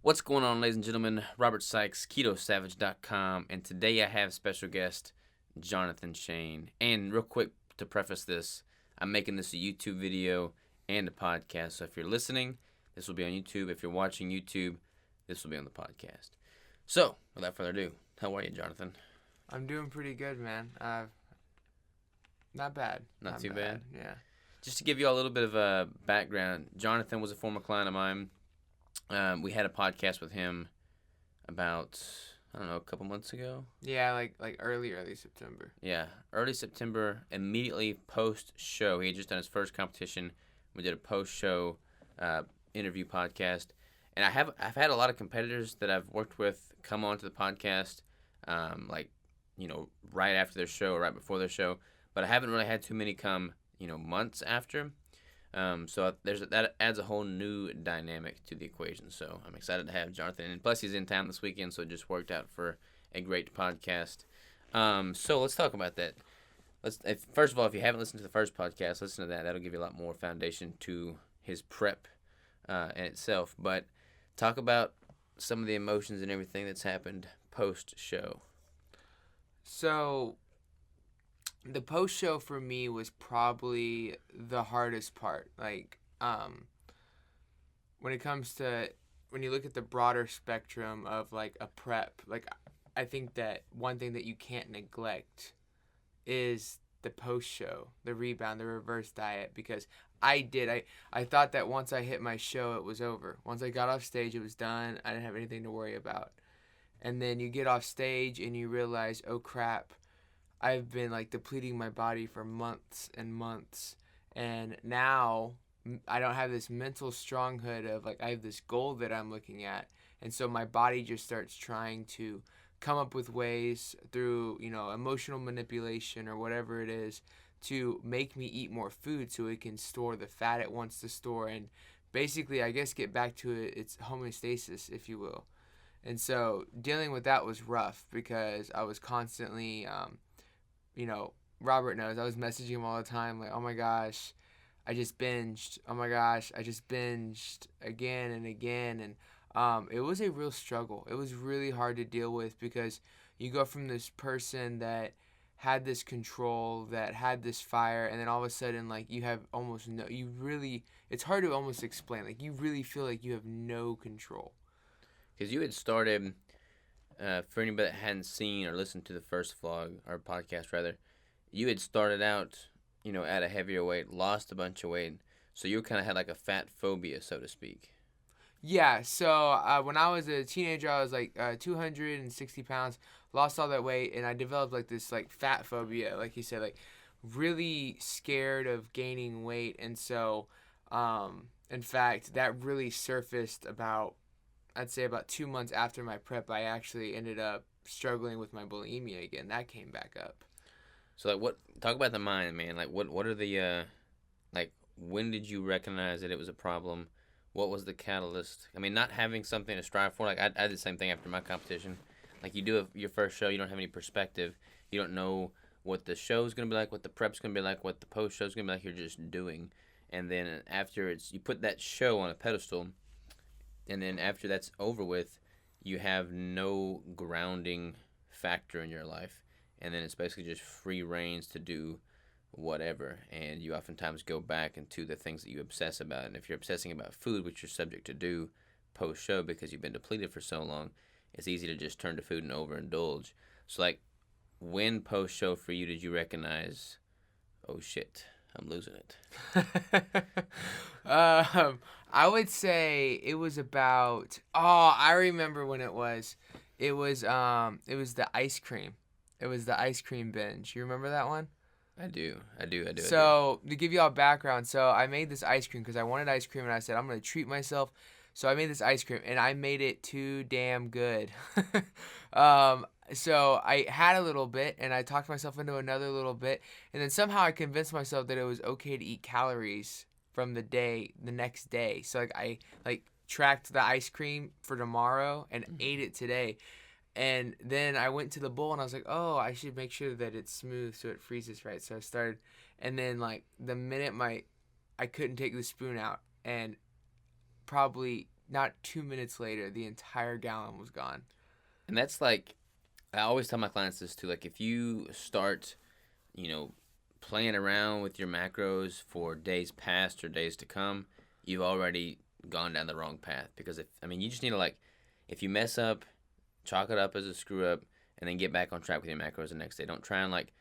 What's going on, ladies and gentlemen? Robert Sykes, KetoSavage.com, and today I have special guest Jonathan Shane. And real quick to preface this, I'm making this a YouTube video and a podcast. So if you're listening, this will be on YouTube. If you're watching YouTube, this will be on the podcast. So without further ado, how are you, Jonathan? I'm doing pretty good, man. Not bad. Not too bad? Yeah. Just to give you all a little bit of a background, Jonathan was a former client of mine. We had a podcast with him about, a couple months ago. Yeah, like early September. Yeah, early September, immediately post-show. He had just done his first competition. We did a post-show interview podcast. And I've had a lot of competitors that I've worked with come onto the podcast, right after their show or right before their show. But I haven't really had too many come, months after. So that adds a whole new dynamic to the equation. So I'm excited to have Jonathan. And plus he's in town this weekend, so it just worked out for a great podcast. So let's talk about that. First of all, if you haven't listened to the first podcast, listen to that. That'll give you a lot more foundation to his prep in itself. But talk about some of the emotions and everything that's happened post-show. So the post show for me was probably the hardest part. When you look at the broader spectrum of like a prep, I think that one thing that you can't neglect is the post show, the rebound, the reverse diet, because I thought that once I hit my show, it was over. Once I got off stage, it was done. I didn't have anything to worry about. And then you get off stage and you realize, oh crap, I've been depleting my body for months and months, and now I don't have this mental stronghold of I have this goal that I'm looking at, and so my body just starts trying to come up with ways through emotional manipulation or whatever it is to make me eat more food so it can store the fat it wants to store and basically I guess get back to its homeostasis, if you will. And so dealing with that was rough because I was constantly Robert knows. I was messaging him all the time, oh my gosh, I just binged. Oh my gosh, I just binged again and again. And it was a real struggle. It was really hard to deal with because you go from this person that had this control, that had this fire, and then all of a sudden, you have almost no, it's hard to almost explain. You really feel like you have no control. Because you had started... for anybody that hadn't seen or listened to the first vlog, or podcast rather, you had started out, at a heavier weight, lost a bunch of weight, so you kind of had a fat phobia, so to speak. Yeah, so when I was a teenager, I was 260 pounds, lost all that weight, and I developed this fat phobia, like you said, really scared of gaining weight, and so, in fact, that really surfaced I'd say about 2 months after my prep. I actually ended up struggling with my bulimia again. That came back up. So, talk about the mind, man. What are the, when did you recognize that it was a problem? What was the catalyst? I mean, not having something to strive for. I did the same thing after my competition. You do your first show, you don't have any perspective. You don't know what the show's going to be like, what the prep's going to be like, what the post show's going to be like. You're just doing. And then after you put that show on a pedestal. And then after that's over with, you have no grounding factor in your life. And then it's basically just free reins to do whatever. And you oftentimes go back into the things that you obsess about. And if you're obsessing about food, which you're subject to do post-show because you've been depleted for so long, it's easy to just turn to food and overindulge. So, when post-show for you did you recognize, oh shit, I'm losing it? I would say it was about. Oh, I remember when it was. It was the ice cream. It was the ice cream binge. You remember that one? I do. So to give you all background, so I made this ice cream because I wanted ice cream, and I said I'm gonna treat myself. So I made this ice cream, and I made it too damn good. So I had a little bit, and I talked myself into another little bit, and then somehow I convinced myself that it was okay to eat calories from the next day. So I tracked the ice cream for tomorrow and ate it today. And then I went to the bowl and I was like, oh, I should make sure that it's smooth so it freezes right. So I started, and then the minute I couldn't take the spoon out, and probably not 2 minutes later, the entire gallon was gone. And that's like, I always tell my clients this too. Like, if you start, you know, playing around with your macros for days past or days to come, you've already gone down the wrong path. Because you just need to, like, if you mess up, chalk it up as a screw up, and then get back on track with your macros the next day. Don't try and, like,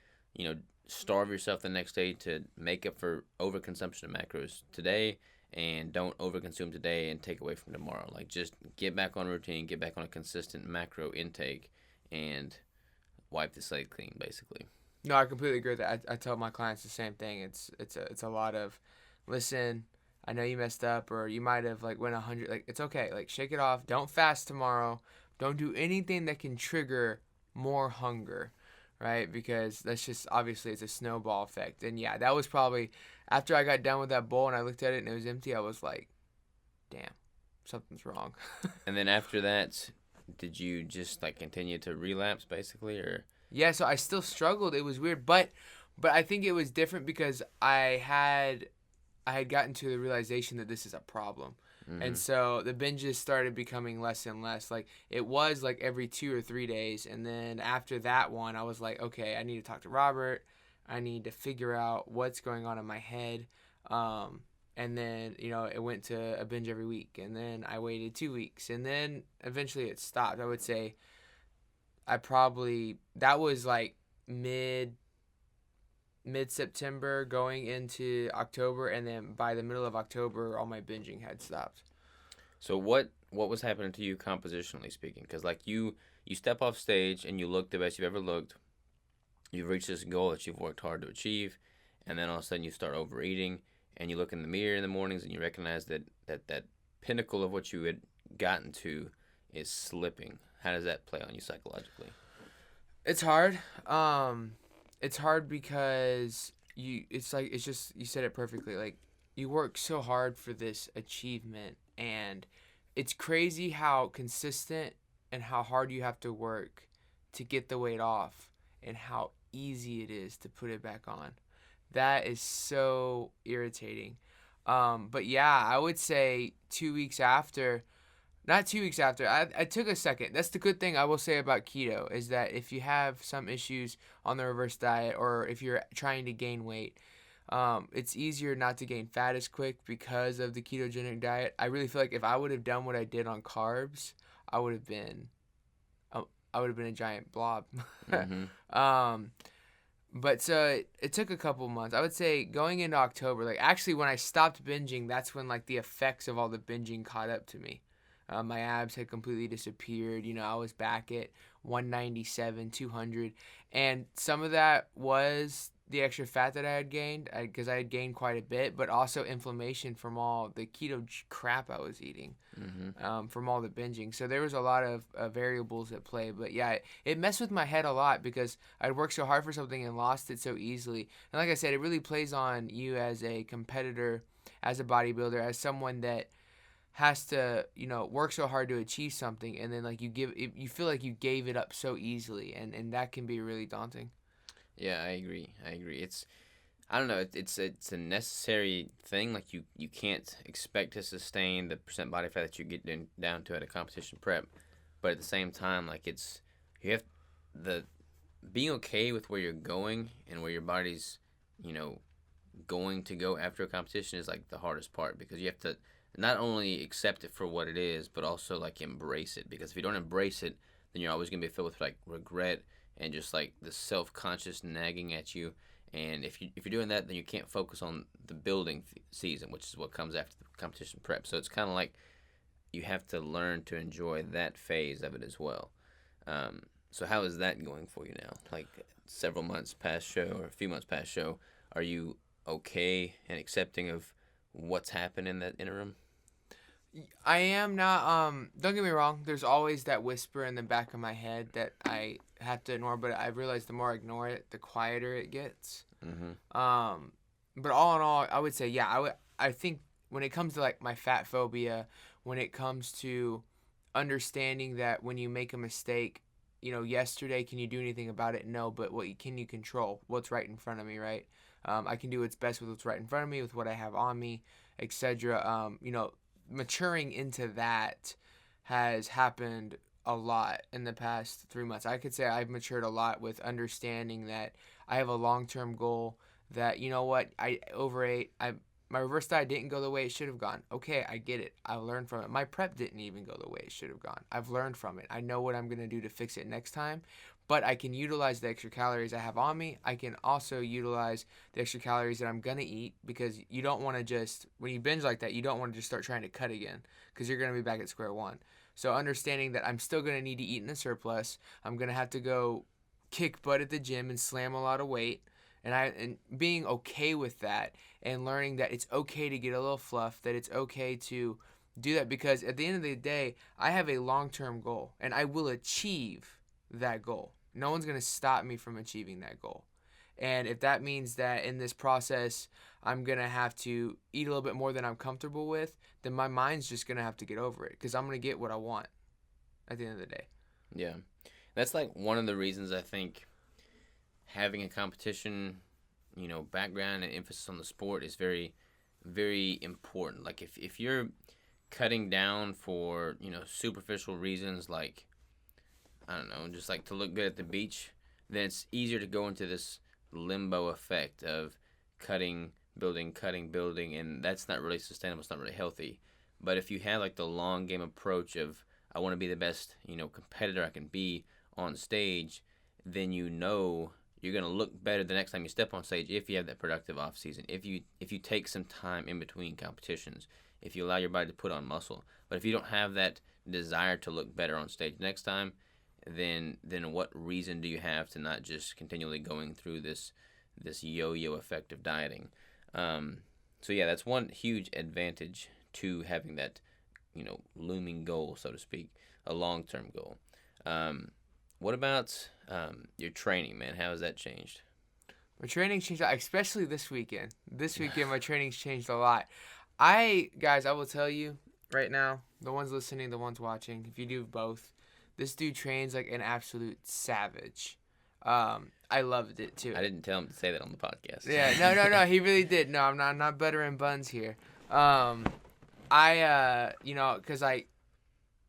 starve yourself the next day to make up for overconsumption of macros today, and don't overconsume today and take away from tomorrow. Like, just get back on routine, get back on a consistent macro intake, and wipe the slate clean, basically. No, I completely agree with that. I tell my clients the same thing. It's a lot of, listen, I know you messed up, or you might have like went 100. Like, it's okay. Like, shake it off. Don't fast tomorrow. Don't do anything that can trigger more hunger, right? Because that's just, obviously, it's a snowball effect. And yeah, that was probably, after I got done with that bowl and I looked at it and it was empty, I was like, damn, something's wrong. And then after that, did you just like continue to relapse, basically, or? Yeah, so I still struggled. It was weird, but I think it was different because I had gotten to the realization that this is a problem. Mm-hmm. And so the binges started becoming less and less. Like, it was like every 2 or 3 days, and then after that one, I was like, okay, I need to talk to Robert. I need to figure out what's going on in my head. And then, it went to a binge every week, and then I waited 2 weeks, and then eventually it stopped. I would say that was like mid-September going into October, and then by the middle of October, all my binging had stopped. So what was happening to you compositionally speaking? Because like you step off stage and you look the best you've ever looked. You've reached this goal that you've worked hard to achieve, and then all of a sudden you start overeating, and you look in the mirror in the mornings and you recognize that pinnacle of what you had gotten to is slipping. How does that play on you psychologically? It's hard. It's hard because you said it perfectly. Like, you work so hard for this achievement, and it's crazy how consistent and how hard you have to work to get the weight off, and how easy it is to put it back on. That is so irritating. But yeah, I would say 2 weeks after. Not 2 weeks after. I took a second. That's the good thing I will say about keto, is that if you have some issues on the reverse diet, or if you're trying to gain weight, it's easier not to gain fat as quick because of the ketogenic diet. I really feel like if I would have done what I did on carbs, I would have been a giant blob. Mm-hmm. But so it took a couple months. I would say going into October, like, actually when I stopped binging, that's when like the effects of all the binging caught up to me. My abs had completely disappeared. I was back at 197, 200. And some of that was the extra fat that I had gained, because I had gained quite a bit, but also inflammation from all the keto crap I was eating, from all the binging. So there was a lot of variables at play. But yeah, it messed with my head a lot because I'd worked so hard for something and lost it so easily. And like I said, it really plays on you as a competitor, as a bodybuilder, as someone that has to work so hard to achieve something, and then like you feel like you gave it up so easily, and that can be really daunting. Yeah, I agree. I don't know, it's a necessary thing. Like, you can't expect to sustain the percent body fat that you get down to at a competition prep, but at the same time, like, you have being okay with where you're going and where your body's going to go after a competition is like the hardest part, because you have to not only accept it for what it is, but also like embrace it. Because if you don't embrace it, then you're always gonna be filled with like regret and just like the self-conscious nagging at you. And if you're doing that, then you can't focus on the building season, which is what comes after the competition prep. So it's kind of like you have to learn to enjoy that phase of it as well. So how is that going for you now? Like, several months past show, or a few months past show, are you okay and accepting of what's happened in that interim? I am not. Don't get me wrong. There's always that whisper in the back of my head that I have to ignore, but I realize the more I ignore it, the quieter it gets. Mm-hmm. But all in all, I would say, yeah, I think when it comes to like my fat phobia, when it comes to understanding that when you make a mistake, yesterday, can you do anything about it? No, but can you control? What's right in front of me, right? I can do what's best with what's right in front of me, with what I have on me, etc. maturing into that has happened a lot in the past 3 months. I could say I've matured a lot with understanding that I have a long-term goal, that, you know what, I overate. My reverse diet didn't go the way it should have gone. Okay, I get it. I learned from it. My prep didn't even go the way it should have gone. I've learned from it. I know what I'm going to do to fix it next time. But I can utilize the extra calories I have on me. I can also utilize the extra calories that I'm going to eat, because you don't want to just, when you binge like that, you don't want to just start trying to cut again, because you're going to be back at square one. So understanding that I'm still going to need to eat in a surplus. I'm going to have to go kick butt at the gym and slam a lot of weight. And being okay with that, and learning that it's okay to get a little fluff, that it's okay to do that, because at the end of the day, I have a long-term goal, and I will achieve that goal. No one's going to stop me from achieving that goal. And if that means that in this process I'm going to have to eat a little bit more than I'm comfortable with, then my mind's just going to have to get over it, because I'm going to get what I want at the end of the day. Yeah. That's like one of the reasons I think having a competition, background and emphasis on the sport is very, very important. Like if you're cutting down for, superficial reasons, like, I don't know, just like to look good at the beach, then it's easier to go into this limbo effect of cutting, building, and that's not really sustainable. It's not really healthy. But if you have like the long game approach of, I want to be the best, competitor I can be on stage, then you're going to look better the next time you step on stage if you have that productive off season. If you take some time in between competitions, if you allow your body to put on muscle. But if you don't have that desire to look better on stage next time, then what reason do you have to not just continually going through this yo-yo effect of dieting? So yeah, that's one huge advantage to having that, looming goal, so to speak, a long-term goal. What about your training, man? How has that changed? My training changed, especially this weekend. This weekend, my training's changed a lot. I will tell you right now, the ones listening, the ones watching, if you do both, this dude trains like an absolute savage. I loved it too. I didn't tell him to say that on the podcast. Yeah, no, he really did. No, I'm not buttering buns here. Because I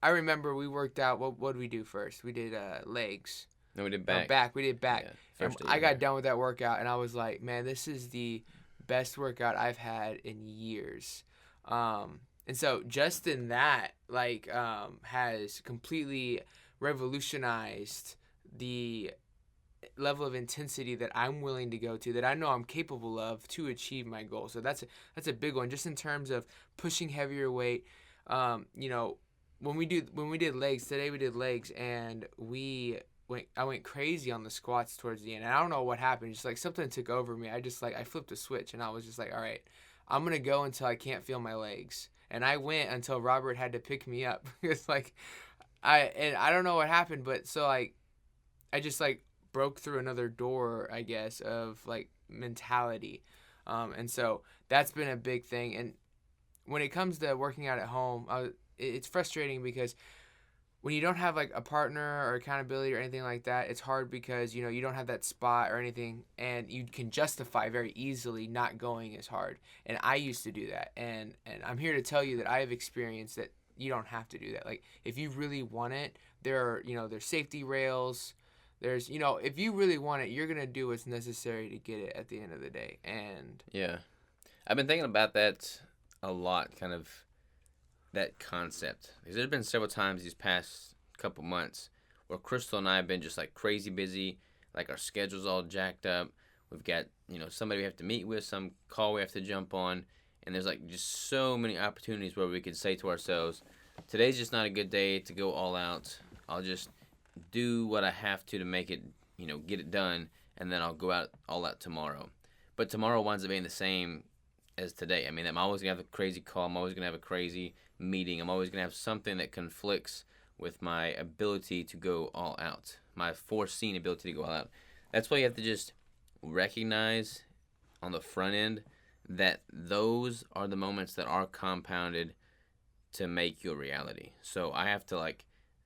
remember we worked out. What did we do first? We did legs. No, we did back. We did back. Yeah, and I got done with that workout, and I was like, man, this is the best workout I've had in years. And so just in that, has completely revolutionized the level of intensity that I'm willing to go to, that I know I'm capable of to achieve my goal. So that's a big one, just in terms of pushing heavier weight. When we did legs today, we did legs, and I went crazy on the squats towards the end. And I don't know what happened. Just like something took over me. I flipped a switch, and I was just like, all right, I'm gonna go until I can't feel my legs. And I went until Robert had to pick me up. It's like, I don't know what happened, but so I just broke through another door, I guess, of mentality. And so that's been a big thing. And when it comes to working out at home, it's frustrating because when you don't have a partner or accountability or anything like that, it's hard because you don't have that spot or anything, and you can justify very easily not going as hard. And I used to do that, and I'm here to tell you that I have experienced that you don't have to do that. If you really want it, there's safety rails. There's if you really want it, you're gonna do what's necessary to get it at the end of the day. And yeah, I've been thinking about that a lot, kind of that concept, because there's been several times these past couple months where Crystal and I have been just crazy busy, our schedule's all jacked up. We've got somebody we have to meet with, some call we have to jump on, and there's just so many opportunities where we could say to ourselves, today's just not a good day to go all out. I'll just do what I have to make it, get it done, and then I'll go out all out tomorrow. But tomorrow winds up being the same as today. I mean, I'm always going to have a crazy call. I'm always going to have a crazy meeting. I'm always going to have something that conflicts with my ability to go all out, my foreseen ability to go all out. That's why you have to just recognize on the front end that those are the moments that are compounded to make your reality. So I have to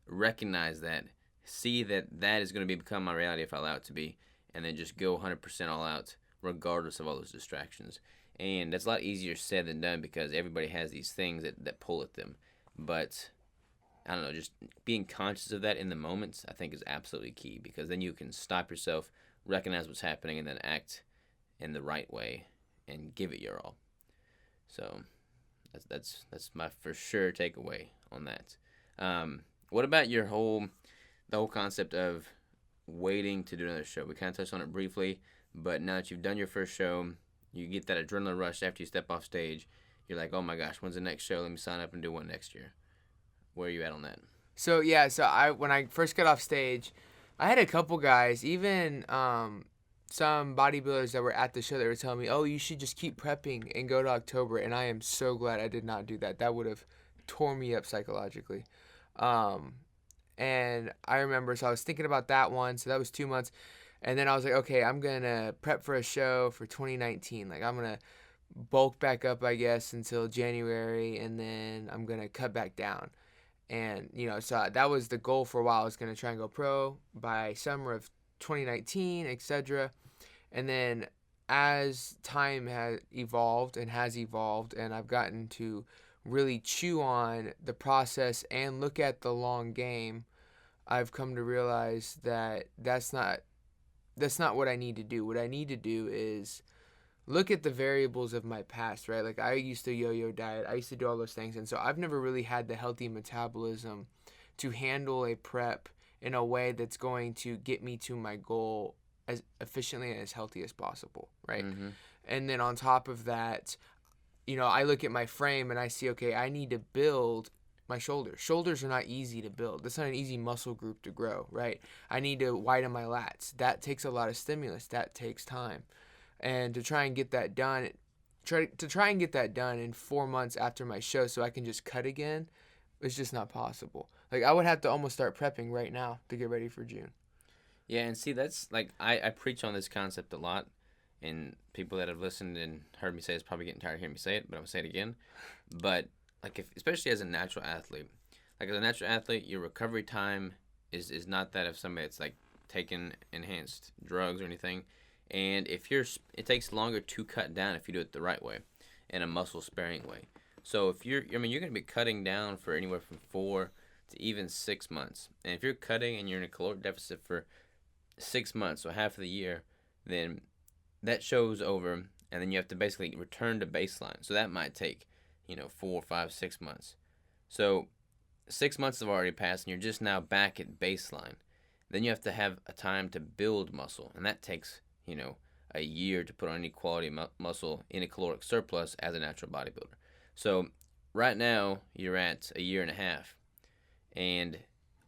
recognize that, see that is going to become my reality if I allow it to be, and then just go 100% all out regardless of all those distractions. And that's a lot easier said than done because everybody has these things that pull at them. But I don't know, just being conscious of that in the moments, I think, is absolutely key, because then you can stop yourself, recognize what's happening, and then act in the right way and give it your all. So that's my for sure takeaway on that. What about the whole concept of waiting to do another show? We kind of touched on it briefly, but now that you've done your first show, you get that adrenaline rush after you step off stage. You're like, oh my gosh, when's the next show? Let me sign up and do one next year. Where are you at on that? So when I first got off stage, I had a couple guys, even some bodybuilders that were at the show that were telling me, oh, you should just keep prepping and go to October. And I am so glad I did not do that. That would have tore me up psychologically. And I remember, so I was thinking about that one. So that was 2 months. And then I was like, okay, I'm going to prep for a show for 2019. Like, I'm going to bulk back up, I guess, until January. And then I'm going to cut back down. And, so that was the goal for a while. I was going to try and go pro by summer of 2019, etc. And then as time has evolved, and I've gotten to really chew on the process and look at the long game, I've come to realize that that's not what I need to do. What I need to do is look at the variables of my past, right? Like, I used to yo-yo diet. I used to do all those things. And so I've never really had the healthy metabolism to handle a prep in a way that's going to get me to my goal as efficiently and as healthy as possible, right? Mm-hmm. And then on top of that, I look at my frame and I see, okay, I need to build my shoulders. Shoulders are not easy to build. That's not an easy muscle group to grow, right? I need to widen my lats. That takes a lot of stimulus. That takes time. And to try and get that done, in 4 months after my show so I can just cut again, it's just not possible. Like, I would have to almost start prepping right now to get ready for June. Yeah, and see, that's like, I preach on this concept a lot, and people that have listened and heard me say it's probably getting tired of hearing me say it, but I'm going to say it again. But, like, especially as a natural athlete, your recovery time is not that of somebody that's, like, taking enhanced drugs or anything. And it takes longer to cut down if you do it the right way, in a muscle-sparing way. So if you're going to be cutting down for anywhere from 4 to even 6 months. And if you're cutting and you're in a caloric deficit for 6 months, so half of the year, then that show's over, and then you have to basically return to baseline. So that might take, 4, 5, 6 months. So 6 months have already passed, and you're just now back at baseline. Then you have to have a time to build muscle, and that takes a year to put on any quality muscle in a caloric surplus as a natural bodybuilder. So right now you're at a year and a half, and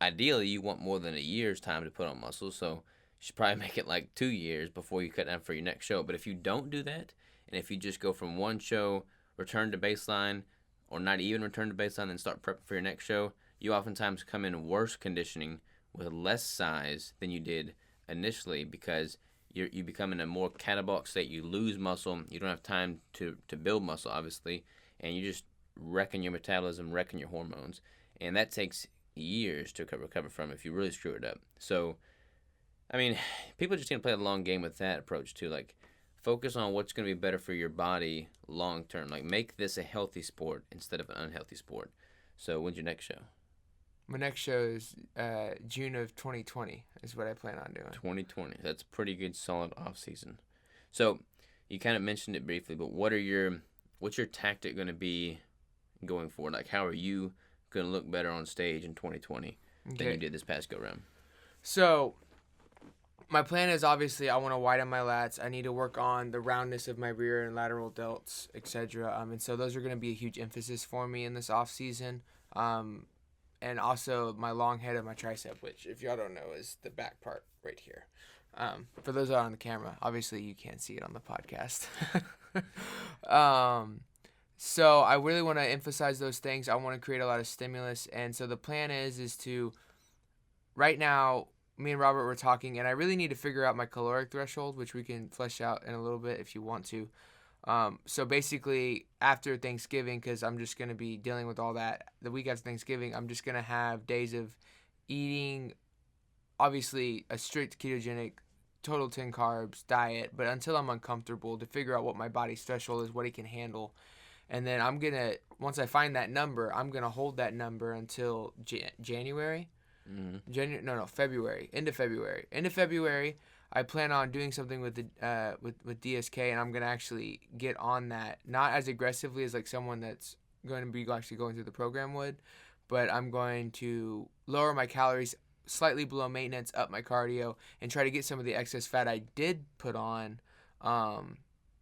ideally you want more than a year's time to put on muscle. So you should probably make it like 2 years before you cut down for your next show. But if you don't do that, and if you just go from one show, return to baseline, or not even return to baseline, then start prepping for your next show, you oftentimes come in worse conditioning with less size than you did initially, because you become in a more catabolic state. You lose muscle. You don't have time to build muscle, obviously, and you just wrecking your metabolism, wrecking your hormones, and that takes years to recover from if you really screw it up. So, I mean, people just need to play the long game with that approach too. Like, focus on what's going to be better for your body long term. Like, make this a healthy sport instead of an unhealthy sport. So, when's your next show? My next show is June of 2020 is what I plan on doing. 2020. That's a pretty good, solid off season. So, you kind of mentioned it briefly, but what's your tactic going to be going forward? Like, how are you going to look better on stage in 2020 than you did this past go round? So, my plan is, obviously, I want to widen my lats. I need to work on the roundness of my rear and lateral delts, etc. And so those are going to be a huge emphasis for me in this off season. And also my long head of my tricep, which, if y'all don't know, is the back part right here. For those that are on the camera, obviously you can't see it on the podcast. So I really want to emphasize those things. I want to create a lot of stimulus. And so the plan is to, right now, me and Robert were talking, and I really need to figure out my caloric threshold, which we can flesh out in a little bit if you want to. So basically, after Thanksgiving, because I'm just going to be dealing with all that, the week after Thanksgiving, I'm just going to have days of eating, obviously, a strict ketogenic total 10 carbs diet, but until I'm uncomfortable to figure out what my body's threshold is, what it can handle. And then once I find that number, I'm going to hold that number until January. February. End of February. End of February, I plan on doing something with the with DSK, and I'm going to actually get on that, not as aggressively as like someone that's going to be actually going through the program would, but I'm going to lower my calories slightly below maintenance, up my cardio, and try to get some of the excess fat I did put on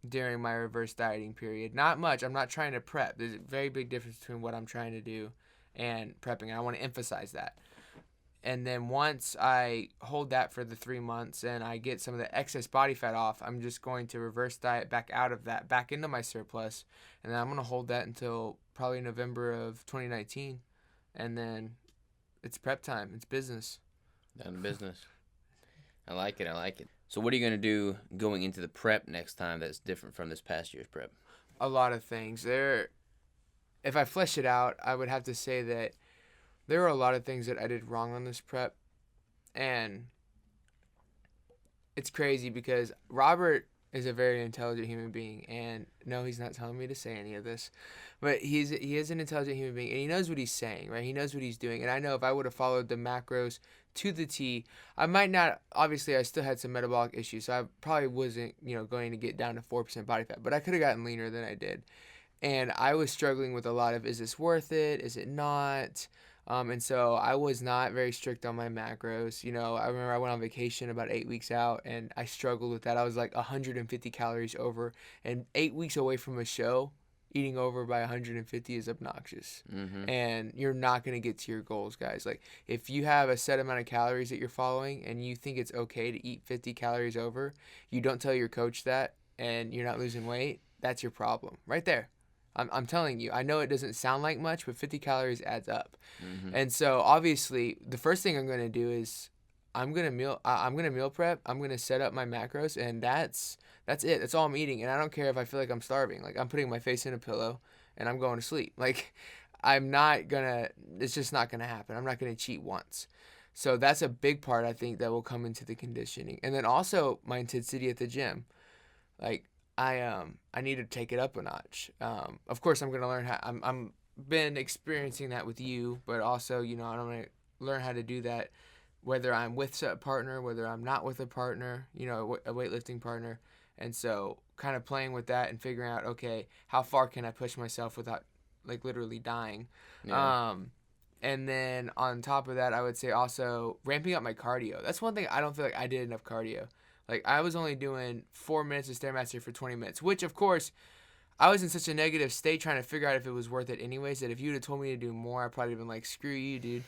during my reverse dieting period. Not much. I'm not trying to prep. There's a very big difference between what I'm trying to do and prepping, and I want to emphasize that. And then once I hold that for the 3 months and I get some of the excess body fat off, I'm just going to reverse diet back out of that, back into my surplus, and then I'm going to hold that until probably November of 2019, and then it's prep time. It's business. Down to business. I like it. I like it. So what are you going to do going into the prep next time that's different from this past year's prep? A lot of things. If I flesh it out, I would have to say that there are a lot of things that I did wrong on this prep. And it's crazy because Robert is a very intelligent human being. And no, he's not telling me to say any of this. But he is an intelligent human being. And he knows what he's saying, right? He knows what he's doing. And I know if I would have followed the macros to the T, I might not, obviously I still had some metabolic issues. So I probably wasn't, going to get down to 4% body fat. But I could have gotten leaner than I did. And I was struggling with a lot of, is this worth it? Is it not? And so I was not very strict on my macros. I remember I went on vacation about 8 weeks out, and I struggled with that. I was like 150 calories over, and 8 weeks away from a show, eating over by 150 is obnoxious. Mm-hmm. And you're not going to get to your goals, guys. Like, if you have a set amount of calories that you're following and you think it's okay to eat 50 calories over, you don't tell your coach that, and you're not losing weight, that's your problem right there. I'm telling you, I know it doesn't sound like much, but 50 calories adds up. Mm-hmm. And so obviously the first thing I'm going to do is I'm going to meal prep. I'm going to set up my macros, and that's it. That's all I'm eating. And I don't care if I feel like I'm starving. Like, I'm putting my face in a pillow and I'm going to sleep. Like, it's just not going to happen. I'm not going to cheat once. So that's a big part, I think, that will come into the conditioning. And then also my intensity at the gym. Like, I need to take it up a notch. Of course, I'm gonna learn how. I'm been experiencing that with you, but also, I'm gonna learn how to do that, whether I'm with a partner, whether I'm not with a partner, a weightlifting partner, and so kind of playing with that and figuring out, okay, how far can I push myself without like literally dying. Yeah. And then on top of that, I would say also ramping up my cardio. That's one thing I don't feel like I did enough cardio. Like, I was only doing 4 minutes of Stairmaster for 20 minutes, which, of course, I was in such a negative state trying to figure out if it was worth it anyways, that if you would have told me to do more, I'd probably been like, screw you, dude.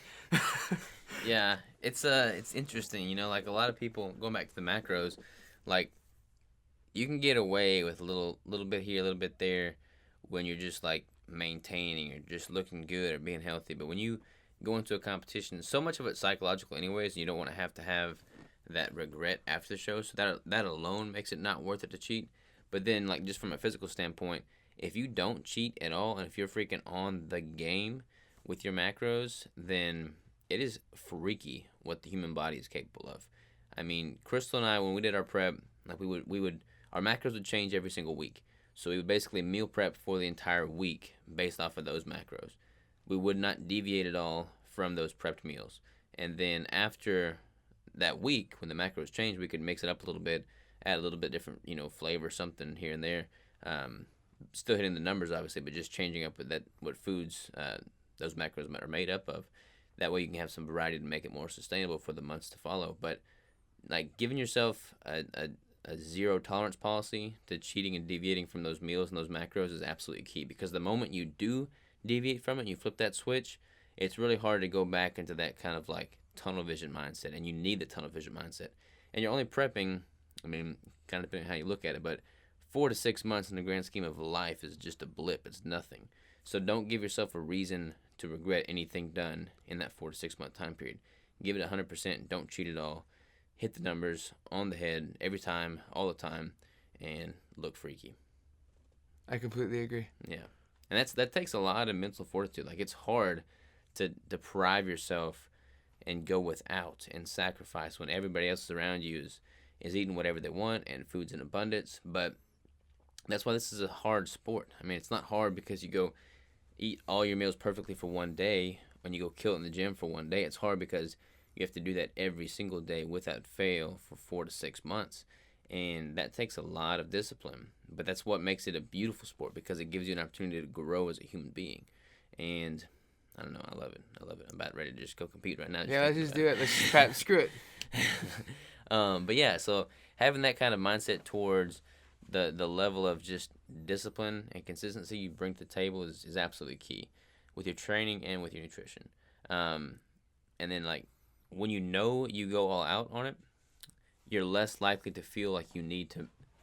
Yeah, it's interesting, like a lot of people, going back to the macros, like, you can get away with a little bit here, a little bit there when you're just, like, maintaining or just looking good or being healthy. But when you go into a competition, so much of it's psychological anyways, and you don't want to have that regret after the show, so that alone makes it not worth it to cheat. But then, like, just from a physical standpoint, if you don't cheat at all, and if you're freaking on the game with your macros, then it is freaky what the human body is capable of. I mean, Crystal and I, when we did our prep, like, our macros would change every single week. So we would basically meal prep for the entire week based off of those macros. We would not deviate at all from those prepped meals. And then after that week, when the macros changed, we could mix it up a little bit, add a little bit different, flavor, something here and there. Still hitting the numbers, obviously, but just changing up what foods those macros are made up of. That way you can have some variety to make it more sustainable for the months to follow. But, like, giving yourself a zero tolerance policy to cheating and deviating from those meals and those macros is absolutely key, because the moment you do deviate from it and you flip that switch, it's really hard to go back into that kind of, like, tunnel vision mindset, and you need the tunnel vision mindset. And you're only prepping, I mean, kind of depending on how you look at it, but 4 to 6 months in the grand scheme of life is just a blip. It's nothing. So don't give yourself a reason to regret anything done in that 4 to 6 month time period. Give it 100%. Don't cheat at all. Hit the numbers on the head every time, all the time, and look freaky. I completely agree. Yeah. And that takes a lot of mental fortitude. Like, it's hard to deprive yourself and go without and sacrifice when everybody else around you is eating whatever they want and food's in abundance. But that's why this is a hard sport. I mean, it's not hard because you go eat all your meals perfectly for one day when you go kill it in the gym for one day. It's hard because you have to do that every single day without fail for 4 to 6 months. And that takes a lot of discipline. But that's what makes it a beautiful sport, because it gives you an opportunity to grow as a human being. And I don't know, I love it. I love it. I'm about ready to just go compete right now. Yeah, let's just do it. Let's just pat, screw it. But yeah, so having that kind of mindset towards the level of just discipline and consistency you bring to the table is absolutely key with your training and with your nutrition. And then, like, when you know you go all out on it, you're less likely to feel like you need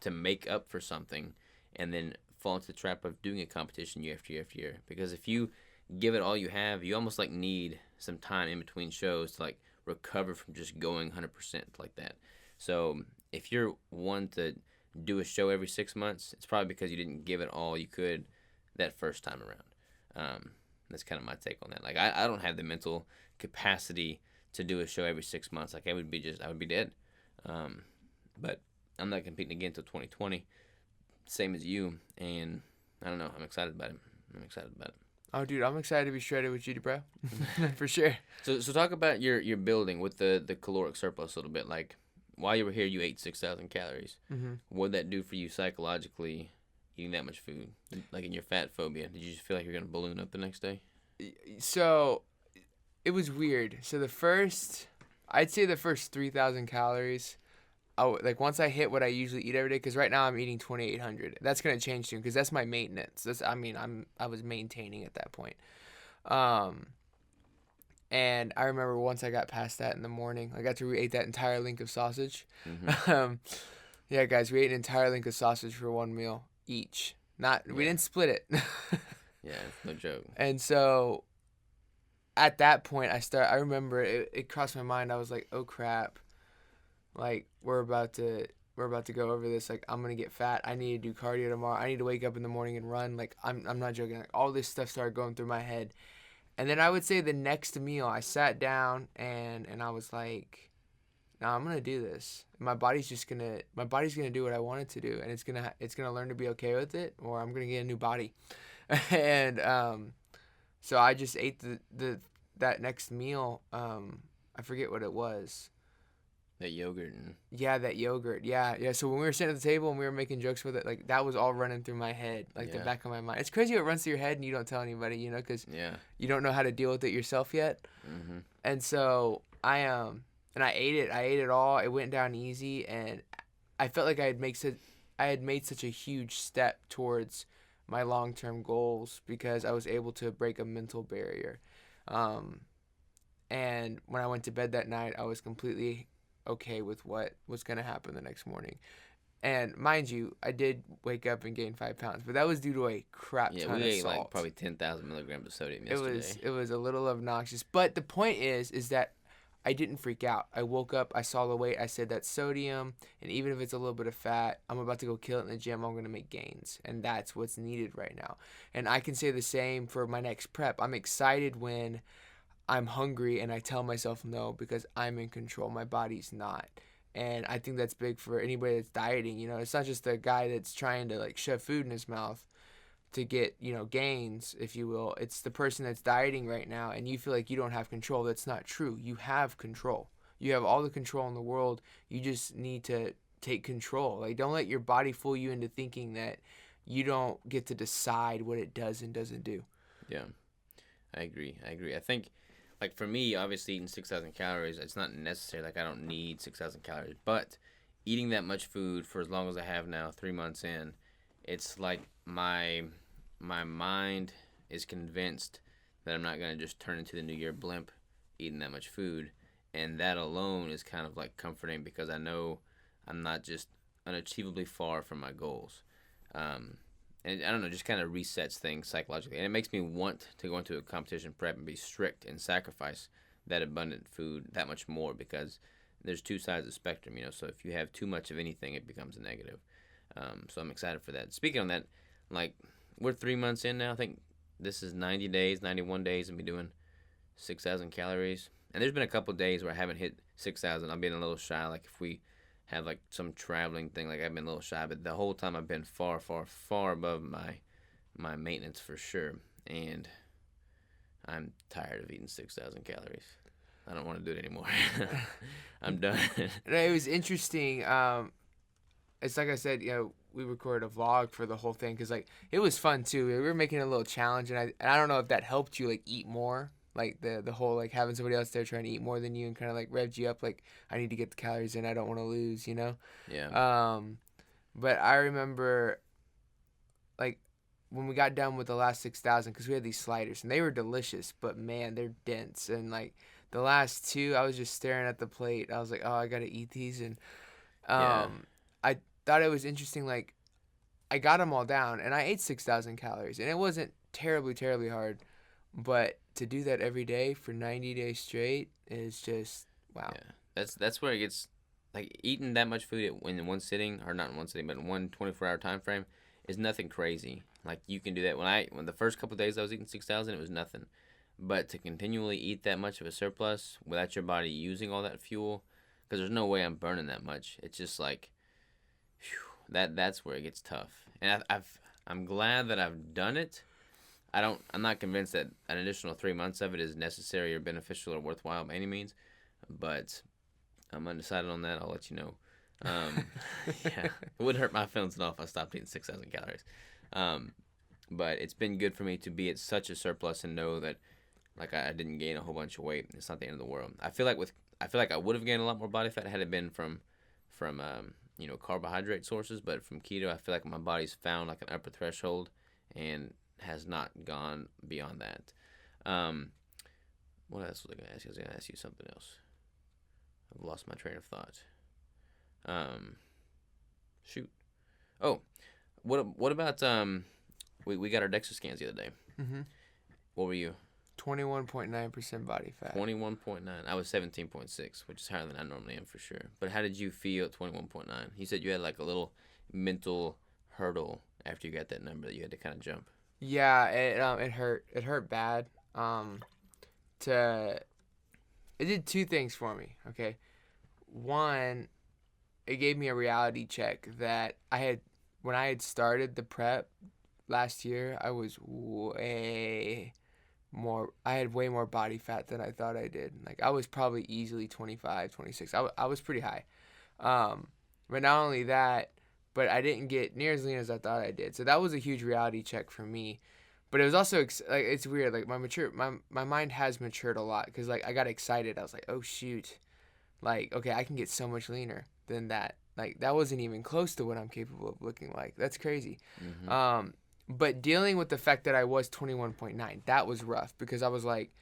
to make up for something and then fall into the trap of doing a competition year after year after year. Because if you give it all you have, you almost like need some time in between shows to like recover from just going 100% like that. So if you're one to do a show every 6 months, it's probably because you didn't give it all you could that first time around. That's kind of my take on that. Like, I don't have the mental capacity to do a show every 6 months. Like, I would be dead. But I'm not competing again until 2020, same as you, and I don't know. I'm excited about it. Oh, dude, I'm excited to be shredded with you, bro. For sure. So talk about your building with the caloric surplus a little bit. Like, while you were here, you ate 6,000 calories. Mm-hmm. What did that do for you psychologically, eating that much food? Like, in your fat phobia, did you just feel like you're going to balloon up the next day? So, it was weird. So, I'd say the first 3,000 calories, like, once I hit what I usually eat every day, because right now I'm eating 2,800. That's going to change soon, because that's my maintenance. I was maintaining at that point. And I remember once I got past that in the morning, like after we ate that entire link of sausage. Mm-hmm. Yeah, guys, we ate an entire link of sausage for one meal each. We didn't split it. Yeah, no joke. And so at that point, I remember it crossed my mind. I was like, oh crap, like we're about to go over this. Like, I'm gonna get fat. I need to do cardio tomorrow. I need to wake up in the morning and run. Like, I'm not joking. Like, all this stuff started going through my head. And then I would say the next meal, I sat down and I was like, no, I'm gonna do this. My body's gonna do what I want it to do, and it's gonna learn to be okay with it, or I'm gonna get a new body. And so I just ate that next meal. I forget what it was. That yogurt. Yeah, that yogurt. Yeah. So when we were sitting at the table and we were making jokes with it, like, that was all running through my head, like the back of my mind. It's crazy what runs through your head and you don't tell anybody, you know, because you don't know how to deal with it yourself yet. Mm-hmm. And so I ate it. I ate it all. It went down easy, and I felt like I had made such a huge step towards my long-term goals because I was able to break a mental barrier. And when I went to bed that night, I was completely okay with what was going to happen the next morning. And mind you, I did wake up and gain 5 pounds, but that was due to a crap ton of salt. Yeah, we ate like probably 10,000 milligrams of sodium yesterday. It was a little obnoxious. But the point is that I didn't freak out. I woke up, I saw the weight, I said that's sodium, and even if it's a little bit of fat, I'm about to go kill it in the gym, I'm going to make gains. And that's what's needed right now. And I can say the same for my next prep. I'm excited when I'm hungry and I tell myself no, because I'm in control. My body's not. And I think that's big for anybody that's dieting. You know, it's not just the guy that's trying to like shove food in his mouth to get, you know, gains, if you will. It's the person that's dieting right now and you feel like you don't have control. That's not true. You have control. You have all the control in the world. You just need to take control. Like, don't let your body fool you into thinking that you don't get to decide what it does and doesn't do. Yeah, I agree. I think, like, for me, obviously eating 6,000 calories, it's not necessary. Like, I don't need 6,000 calories. But eating that much food for as long as I have now, 3 months in, it's like my mind is convinced that I'm not going to just turn into the New Year blimp eating that much food. And that alone is kind of, like, comforting because I know I'm not just unachievably far from my goals. And I don't know, just kind of resets things psychologically. And it makes me want to go into a competition prep and be strict and sacrifice that abundant food that much more because there's two sides of the spectrum, you know. So if you have too much of anything, it becomes a negative. So I'm excited for that. Speaking on that, like, we're 3 months in now. I think this is 90 days, 91 days, and be doing 6,000 calories. And there's been a couple days where I haven't hit 6,000. I'm being a little shy. Like, if we have like some traveling thing. Like I've been a little shy, but the whole time I've been far, far, far above my maintenance for sure. And I'm tired of eating 6,000 calories. I don't want to do it anymore. I'm done. It was interesting. It's like I said, we recorded a vlog for the whole thing because like it was fun too. We were making a little challenge, and I don't know if that helped you like eat more, like the whole like having somebody else there trying to eat more than you and kind of like revved you up. Like I need to get the calories in. I don't want to lose, Yeah. But I remember like when we got done with the last 6,000 because we had these sliders and they were delicious, but man, they're dense. And like the last two, I was just staring at the plate. I was like, oh, I gotta eat these. And Yeah. I thought it was interesting. Like I got them all down and I ate 6,000 calories and it wasn't terribly, terribly hard. But to do that every day for 90 days straight is just wow. Yeah. That's where it gets like eating that much food in one sitting, or not in one sitting, but in one 24-hour time frame is nothing crazy. Like you can do that. When the first couple of days I was eating 6,000, it was nothing. But to continually eat that much of a surplus without your body using all that fuel, because there's no way I'm burning that much. It's just like, whew, that's where it gets tough. And I'm glad that I've done it. I'm not convinced that an additional 3 months of it is necessary or beneficial or worthwhile by any means, but I'm undecided on that. I'll let you know. Yeah, it would hurt my feelings at all if I stopped eating 6,000 calories. But it's been good for me to be at such a surplus and know that, like, I didn't gain a whole bunch of weight. It's not the end of the world. I feel like I would have gained a lot more body fat had it been from carbohydrate sources, but from keto, I feel like my body's found like an upper threshold and has not gone beyond that. What else was I going to ask you? I was going to ask you something else. I've lost my train of thought. Shoot. Oh, what about we got our DEXA scans the other day. Mm-hmm. What were you? 21.9% body fat. 21.9. I was 17.6, which is higher than I normally am for sure. But how did you feel at 21.9? You said you had like a little mental hurdle after you got that number that you had to kind of jump. Yeah, it hurt. It hurt bad. It did two things for me. Okay, one, it gave me a reality check that when I had started the prep last year, I had way more body fat than I thought I did. Like I was probably easily 25, 26. I was pretty high. But not only that, but I didn't get near as lean as I thought I did. So that was a huge reality check for me. But it was also like it's weird. Like my mind has matured a lot because like I got excited. I was like, oh shoot, like okay, I can get so much leaner than that. Like that wasn't even close to what I'm capable of looking like. That's crazy. Mm-hmm. But dealing with the fact that I was 21.9, that was rough because I was like,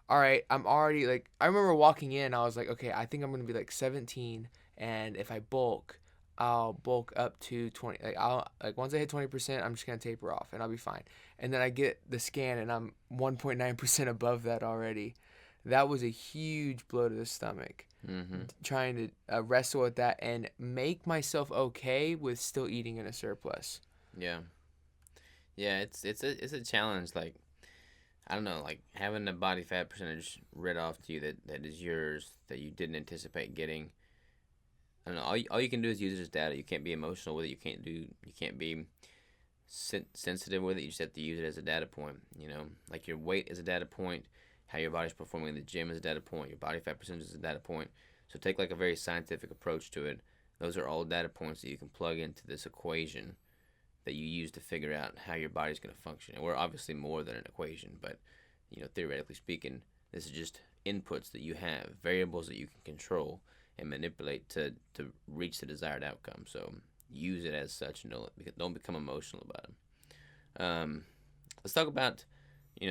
all right, I'm already like, I remember walking in, I was like, okay, I think I'm going to be like 17. And if I bulk, I'll bulk up to 20. Like once I hit 20%, I'm just going to taper off and I'll be fine. And then I get the scan and I'm 1.9% above that already. That was a huge blow to the stomach. Mm-hmm. Trying to wrestle with that and make myself okay with still eating in a surplus. Yeah. Yeah, it's a challenge. Like, I don't know, like having a body fat percentage read off to you that is yours that you didn't anticipate getting. I don't know. All you can do is use it as data. You can't be emotional with it. You can't be sensitive with it. You just have to use it as a data point. Like your weight is a data point. How your body's performing in the gym is a data point. Your body fat percentage is a data point. So take like a very scientific approach to it. Those are all data points that you can plug into this equation that you use to figure out how your body's going to function. And we're obviously more than an equation, but theoretically speaking, this is just inputs that you have, variables that you can control and manipulate to reach the desired outcome. So use it as such and don't become emotional about it. Let's talk about,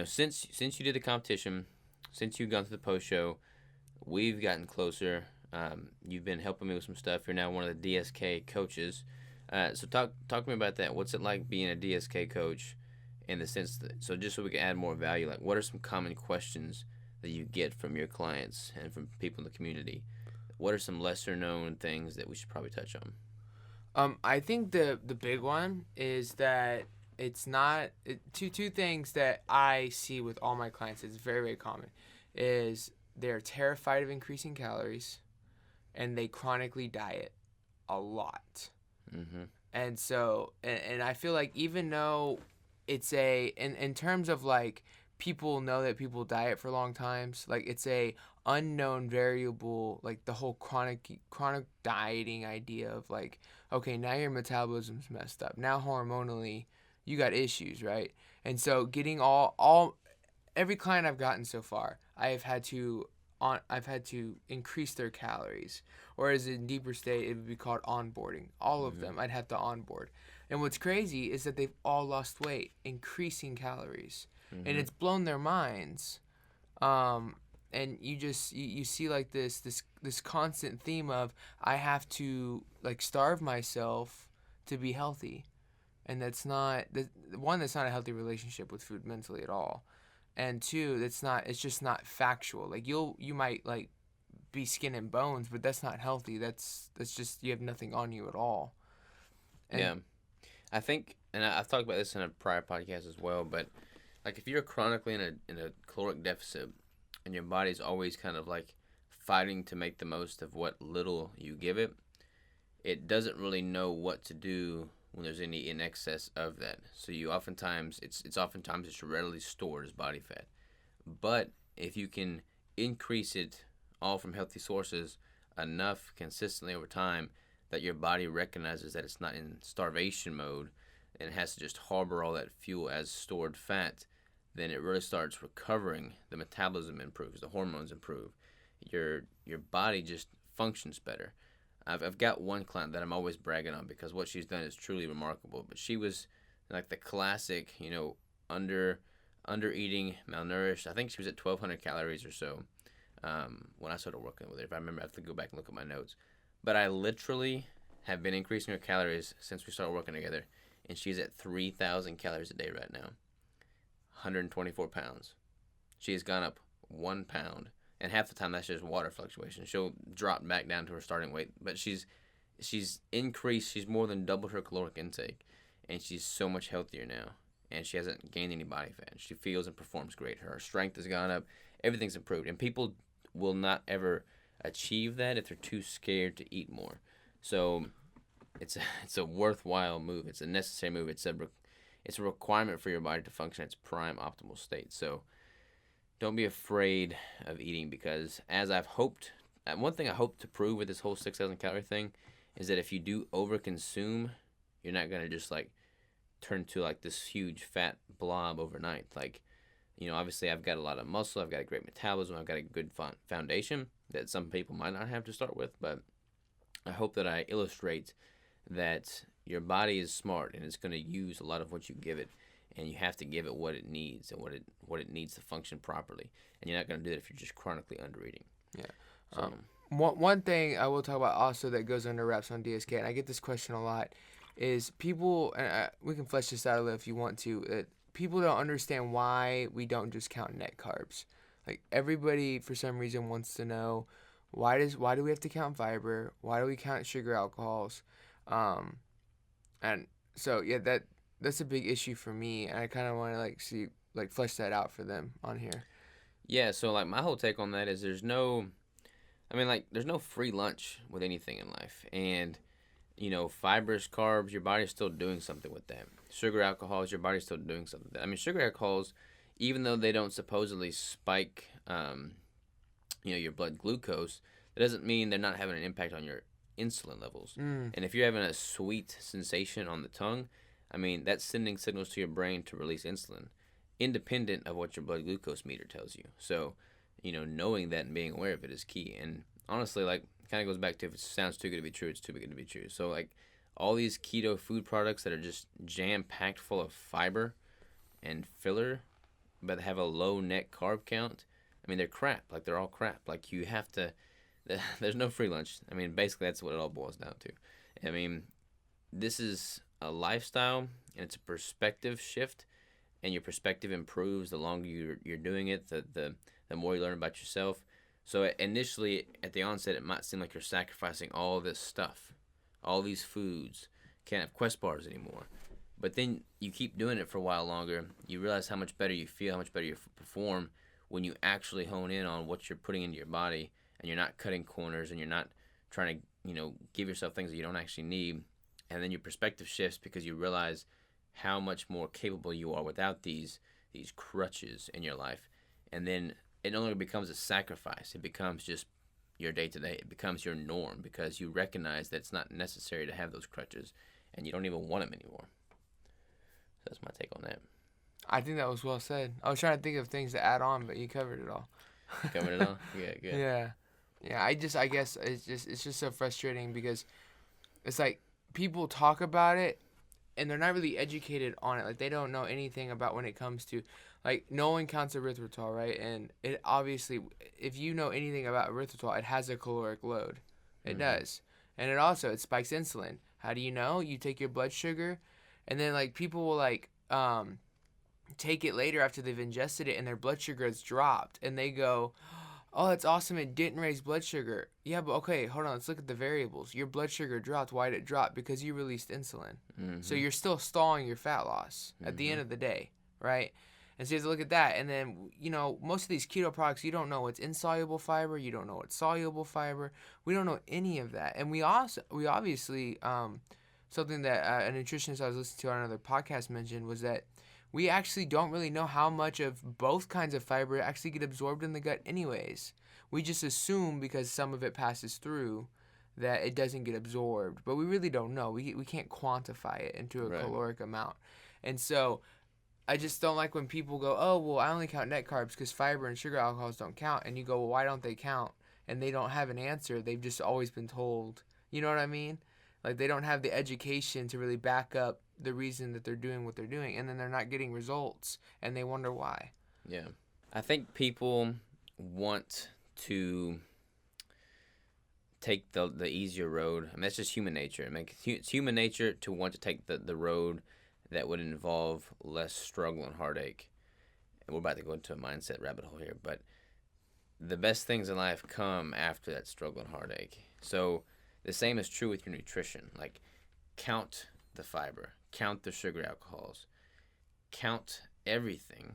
since you did the competition, since you've gone through the post show, we've gotten closer. You've been helping me with some stuff. You're now one of the DSK coaches. So talk to me about that. What's it like being a DSK coach in the sense that, so just so we can add more value, like what are some common questions that you get from your clients and from people in the community? What are some lesser known things that we should probably touch on? I think the big one is that it's not two things that I see with all my clients. It's very, very common. Is they're terrified of increasing calories, and they chronically diet a lot. Mm-hmm. And so, and I feel like even though it's in terms of like people know that people diet for long times, like it's a unknown variable, like the whole chronic dieting idea of like, okay, now your metabolism's messed up. Now hormonally, you got issues, right? And so getting all every client I've gotten so far, I've had to increase their calories, or as in deeper state, it would be called onboarding. All of Mm-hmm. them, I'd have to onboard. And what's crazy is that they've all lost weight, increasing calories, and Mm-hmm. it's blown their minds. And you see like this constant theme of I have to like starve myself to be healthy, and that's not one. That's not a healthy relationship with food mentally at all, and two, it's just not factual. Like you might like be skin and bones, but that's not healthy. That's just you have nothing on you at all. And Yeah, I think, and I've talked about this in a prior podcast as well. But like, if you're chronically in a caloric deficit, and your body's always kind of like fighting to make the most of what little you give it, it doesn't really know what to do when there's any in excess of that. So you oftentimes it's readily stored as body fat. But if you can increase it all from healthy sources enough consistently over time that your body recognizes that it's not in starvation mode and it has to just harbor all that fuel as stored fat, then it really starts recovering. The metabolism improves, the hormones improve, your body just functions better. I've got one client that I'm always bragging on because what she's done is truly remarkable. But she was like the classic, under eating, malnourished. I think she was at 1,200 calories or so when I started working with her. If I remember, I have to go back and look at my notes. But I literally have been increasing her calories since we started working together, and she's at 3,000 calories a day right now. 124 pounds. She has gone up 1 pound, and half the time that's just water fluctuation. She'll drop back down to her starting weight, but she's increased. She's more than doubled her caloric intake, and she's so much healthier now. And she hasn't gained any body fat. She feels and performs great. Her strength has gone up. Everything's improved, and people will not ever achieve that if they're too scared to eat more. So it's a worthwhile move. It's a necessary move. It's a requirement for your body to function at its prime optimal state. So don't be afraid of eating, because as I've hoped, one thing I hope to prove with this whole 6,000 calorie thing is that if you do overconsume, you're not going to just like turn to like this huge fat blob overnight. Like, obviously I've got a lot of muscle, I've got a great metabolism, I've got a good foundation that some people might not have to start with, but I hope that I illustrate that your body is smart and it's going to use a lot of what you give it, and you have to give it what it needs and what it needs to function properly. And you're not going to do that if you're just chronically undereating. yeah. So, One thing I will talk about also that goes under wraps on DSK, and I get this question a lot, is people, and we can flesh this out a little if you want to, people don't understand why we don't just count net carbs. Like, everybody for some reason wants to know why do we have to count fiber? Why do we count sugar alcohols? And so yeah, that's a big issue for me, and I kind of want to flesh that out for them on here. yeah, so like my whole take on that is there's no free lunch with anything in life. And fibers, carbs, your body's still doing something with that. Sugar alcohols, your body's still doing something with that. I mean, sugar alcohols, even though they don't supposedly spike, your blood glucose, that doesn't mean they're not having an impact on your insulin levels. And if you're having a sweet sensation on the tongue, I mean, that's sending signals to your brain to release insulin, independent of what your blood glucose meter tells you. So, knowing that and being aware of it is key. And honestly, like, kind of goes back to, if it sounds too good to be true, it's too good to be true. So like all these keto food products that are just jam packed full of fiber and filler, but have a low net carb count, I mean, they're crap. Like, they're all crap. Like, you have to, there's no free lunch. I mean, basically that's what it all boils down to. I mean, this is a lifestyle, and it's a perspective shift, and your perspective improves the longer you're doing it, the more you learn about yourself. So initially, at the onset, it might seem like you're sacrificing all this stuff, all these foods, can't have Quest bars anymore. But then you keep doing it for a while longer, you realize how much better you feel, how much better you perform when you actually hone in on what you're putting into your body, and you're not cutting corners, and you're not trying to, give yourself things that you don't actually need. And then your perspective shifts because you realize how much more capable you are without these crutches in your life. And then it no longer becomes a sacrifice. It becomes just your day-to-day. It becomes your norm because you recognize that it's not necessary to have those crutches and you don't even want them anymore. So that's my take on that. I think that was well said. I was trying to think of things to add on, but you covered it all. You covered it all? Yeah, good. Yeah. I guess it's just so frustrating because it's like people talk about it and they're not really educated on it. Like they don't know anything about when it comes to, like, no one counts erythritol, right? And it obviously, if you know anything about erythritol, it has a caloric load. It does. And it spikes insulin. How do you know? You take your blood sugar, and then like people will like take it later after they've ingested it and their blood sugar has dropped and they go, oh, that's awesome, it didn't raise blood sugar. Yeah, but okay, hold on, let's look at the variables. Your blood sugar dropped. Why did it drop? Because you released insulin. So you're still stalling your fat loss at the end of the day, right? And so you have to look at that. And then, most of these keto products, you don't know what's insoluble fiber, you don't know what's soluble fiber. We don't know any of that. And we obviously something that a nutritionist I was listening to on another podcast mentioned was that we actually don't really know how much of both kinds of fiber actually get absorbed in the gut anyways. We just assume because some of it passes through that it doesn't get absorbed. But we really don't know. We can't quantify it into a caloric amount. And so I just don't like when people go, oh, well, I only count net carbs because fiber and sugar alcohols don't count. And you go, well, why don't they count? And they don't have an answer. They've just always been told. You know what I mean? Like they don't have the education to really back up the reason that they're doing what they're doing, and then they're not getting results, and they wonder why. Yeah. I think people want to take the easier road. I mean, that's just human nature. I mean, it's human nature to want to take the road that would involve less struggle and heartache. And we're about to go into a mindset rabbit hole here, but the best things in life come after that struggle and heartache. So the same is true with your nutrition. Like, count the fiber, count the sugar alcohols, count everything,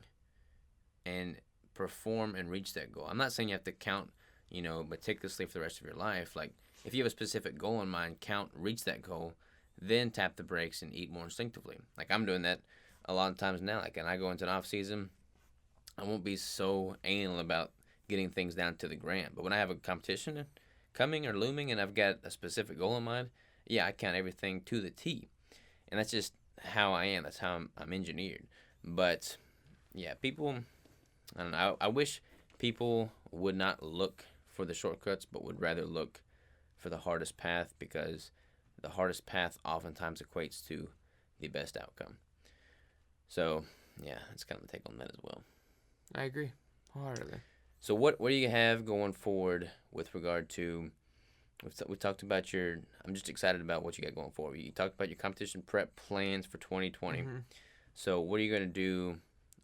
and perform and reach that goal. I'm not saying you have to count, meticulously for the rest of your life. Like, if you have a specific goal in mind, count, reach that goal, then tap the brakes and eat more instinctively. Like, I'm doing that a lot of times now. Like, when I go into an off season, I won't be so anal about getting things down to the gram. But when I have a competition coming or looming and I've got a specific goal in mind, yeah, I count everything to the T. And that's just how I am. That's how I'm engineered. But, yeah, people, I don't know. I wish people would not look for the shortcuts, but would rather look for the hardest path, because the hardest path oftentimes equates to the best outcome. So, yeah, that's kind of a take on that as well. I agree wholeheartedly. So what do you have going forward with regard to, we talked about I'm just excited about what you got going forward. You talked about your competition prep plans for 2020. So what are you going to do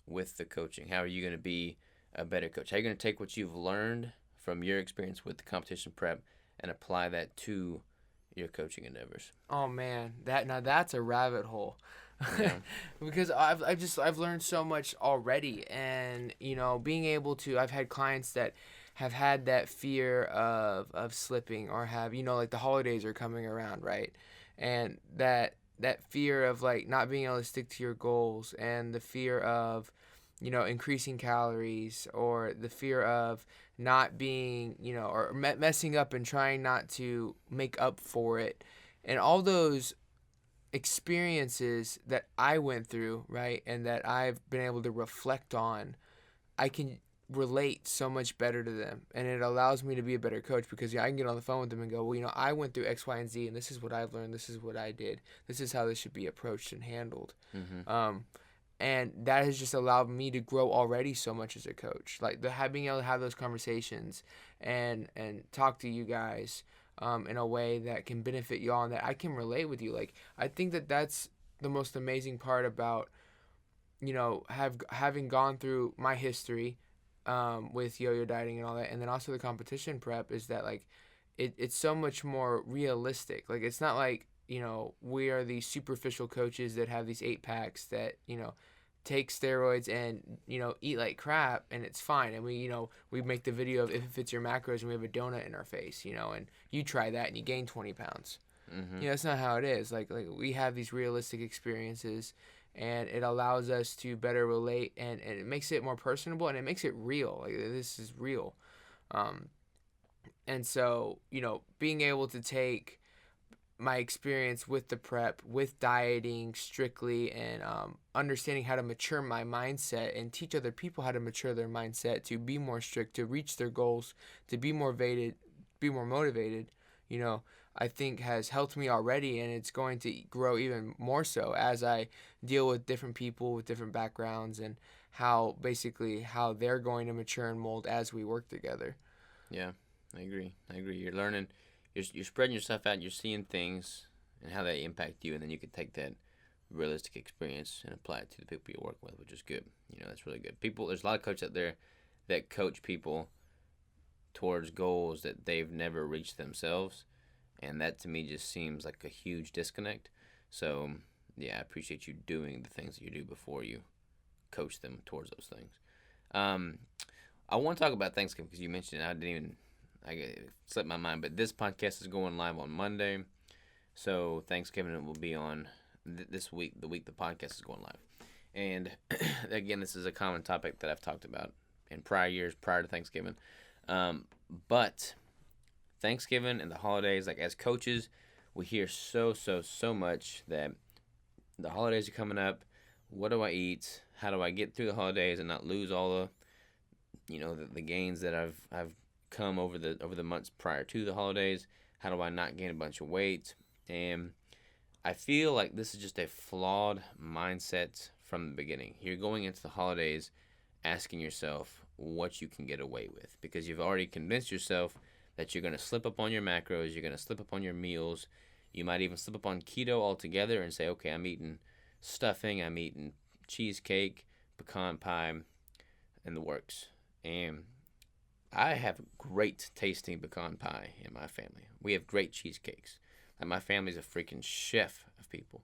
with the coaching? How are you going to be a better coach? How are you going to take what you've learned from your experience with the competition prep and apply that to your coaching endeavors? Oh man, that's a rabbit hole. Yeah. Because I've learned so much already, and being able to, I've had clients that have had that fear of slipping, or have like the holidays are coming around, right? And that fear of like not being able to stick to your goals, and the fear of increasing calories, or the fear of not being or messing up and trying not to make up for it, and all those experiences that I went through, right, and that I've been able to reflect on, I can relate so much better to them, and it allows me to be a better coach, because I can get on the phone with them and go, well, I went through X, Y, and Z, and this is what I've learned, this is what I did, this is how this should be approached and handled. And that has just allowed me to grow already so much as a coach, like being able to have those conversations and talk to you guys in a way that can benefit y'all, and that I can relate with you. Like, I think that's the most amazing part about, having gone through my history with yo-yo dieting and all that, and then also the competition prep, is that like it's so much more realistic. Like, it's not like we are these superficial coaches that have these 8-packs that take steroids and eat like crap and it's fine, and we make the video of if it fits your macros and we have a donut in our face, and you try that and you gain 20 pounds. That's not how it is. Like we have these realistic experiences, and it allows us to better relate, and it makes it more personable, and it makes it real. Like, this is real. And so being able to take my experience with the prep, with dieting strictly, and understanding how to mature my mindset and teach other people how to mature their mindset to be more strict, to reach their goals, to be more motivated, I think has helped me already, and it's going to grow even more so as I deal with different people with different backgrounds, and how they're going to mature and mold as we work together. Yeah, I agree. You're learning. You're spreading yourself out, you're seeing things and how they impact you, and then you can take that realistic experience and apply it to the people you're working with, which is good. That's really good. There's a lot of coaches out there that coach people towards goals that they've never reached themselves, and that to me just seems like a huge disconnect. So, yeah, I appreciate you doing the things that you do before you coach them towards those things. I want to talk about Thanksgiving because you mentioned it. It slipped my mind, but this podcast is going live on Monday, so Thanksgiving will be on this week, the week the podcast is going live. And again, this is a common topic that I've talked about in prior years, prior to Thanksgiving. But Thanksgiving and the holidays, like as coaches, we hear so much that the holidays are coming up. What do I eat? How do I get through the holidays and not lose all the gains that I've come over the months prior to the holidays? How do I not gain a bunch of weight? And I feel like this is just a flawed mindset from the beginning. You're going into the holidays asking yourself what you can get away with, because you've already convinced yourself that you're going to slip up on your macros, you're going to slip up on your meals. You might even slip up on keto altogether and say, okay, I'm eating stuffing, I'm eating cheesecake, pecan pie, and the works. And I have great tasting pecan pie in my family. We have great cheesecakes. Like, my family's a freaking chef of people.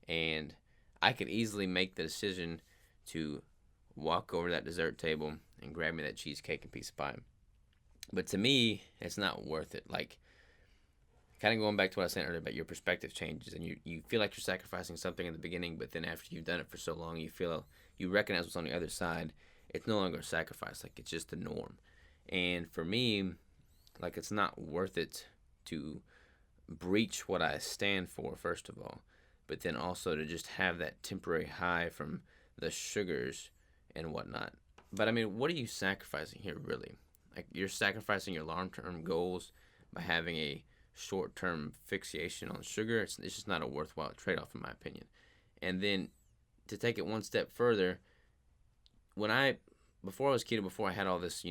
And I could easily make the decision to walk over to that dessert table and grab me that cheesecake and piece of pie. But to me, it's not worth it. Like, kind of going back to what I was saying earlier about your perspective changes, and you feel like you're sacrificing something in the beginning, but then after you've done it for so long, you recognize what's on the other side. It's no longer a sacrifice. Like, it's just the norm. And for me, like, it's not worth it to breach what I stand for, first of all, but then also to just have that temporary high from the sugars and whatnot. But I mean, what are you sacrificing here, really? Like, you're sacrificing your long-term goals by having a short-term fixation on sugar. It's just not a worthwhile trade-off, in my opinion. And then to take it one step further, before I was keto, before I had all this,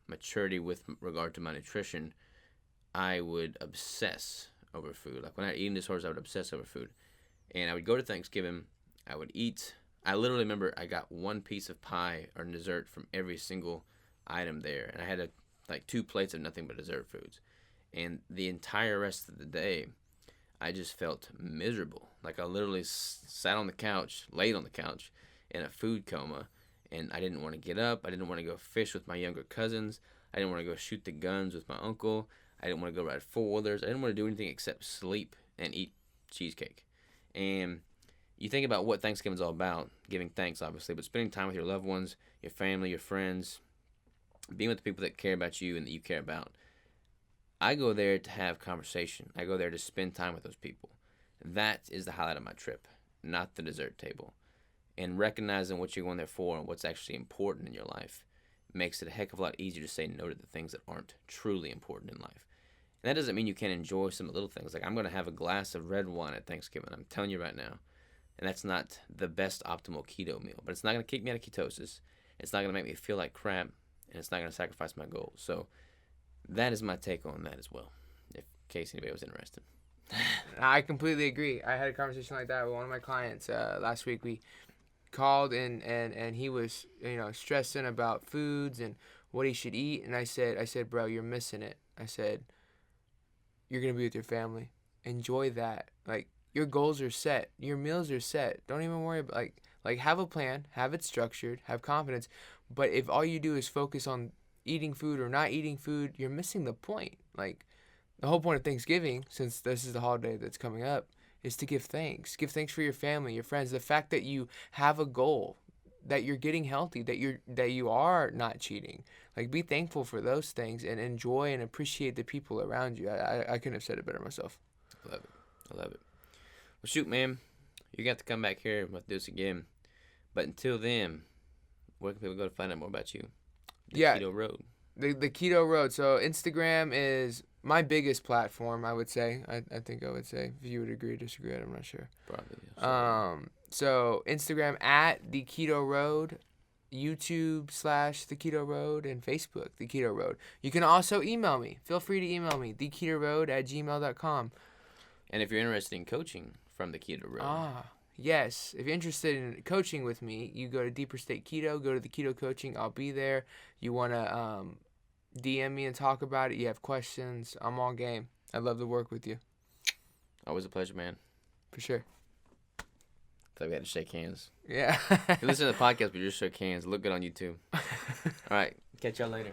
maturity with regard to my nutrition, I would obsess over food. Like, when I had eating disorders, I would obsess over food. And I would go to Thanksgiving, I would eat. I literally remember I got one piece of pie or dessert from every single item there, and I had 2 plates of nothing but dessert foods. And the entire rest of the day, I just felt miserable. Like, I literally laid on the couch in a food coma, and I didn't want to get up. I didn't want to go fish with my younger cousins. I didn't want to go shoot the guns with my uncle. I didn't want to go ride 4-wheelers. I didn't want to do anything except sleep and eat cheesecake. And you think about what Thanksgiving's all about, giving thanks, obviously, but spending time with your loved ones, your family, your friends, being with the people that care about you and that you care about. I go there to have conversation. I go there to spend time with those people. That is the highlight of my trip, not the dessert table. And recognizing what you're going there for and what's actually important in your life makes it a heck of a lot easier to say no to the things that aren't truly important in life. And that doesn't mean you can't enjoy some of the little things. Like, I'm going to have a glass of red wine at Thanksgiving. I'm telling you right now. And that's not the best optimal keto meal. But it's not going to kick me out of ketosis. It's not going to make me feel like crap. And it's not going to sacrifice my goals. So that is my take on that as well, in case anybody was interested. I completely agree. I had a conversation like that with one of my clients last week. We called and he was stressing about foods and what he should eat, and I said, bro, you're missing it. I said, you're gonna be with your family. Enjoy that. Like, your goals are set. Your meals are set. Don't even worry about Like, have a plan, have it structured, have confidence. But if all you do is focus on eating food or not eating food, you're missing the point. Like, the whole point of Thanksgiving, since this is the holiday that's coming up, is to give thanks. Give thanks for your family, your friends, the fact that you have a goal, that you're getting healthy, that you are not cheating. Like, be thankful for those things and enjoy and appreciate the people around you. I couldn't have said it better myself. I love it. I love it. Well, shoot, man, you got to come back here and we'll do this again. But until then, where can people go to find out more about you? The Keto Road. The Keto Road. So Instagram is my biggest platform, I would say. I think I would say. If you would agree or disagree, I'm not sure. Probably. So Instagram at The Keto Road, YouTube / The Keto Road, and Facebook, The Keto Road. You can also email me. Feel free to email me, theketoroad@gmail.com. And if you're interested in coaching from The Keto Road. Yes. If you're interested in coaching with me, you go to Deeper State Keto, go to the Keto Coaching. I'll be there. You want to DM me and talk about it. You have questions. I'm all game. I'd love to work with you. Always a pleasure, man. For sure. Like we had to shake hands. Yeah. You listen to the podcast, but you just shook hands. Look good on YouTube. All right. Catch y'all later.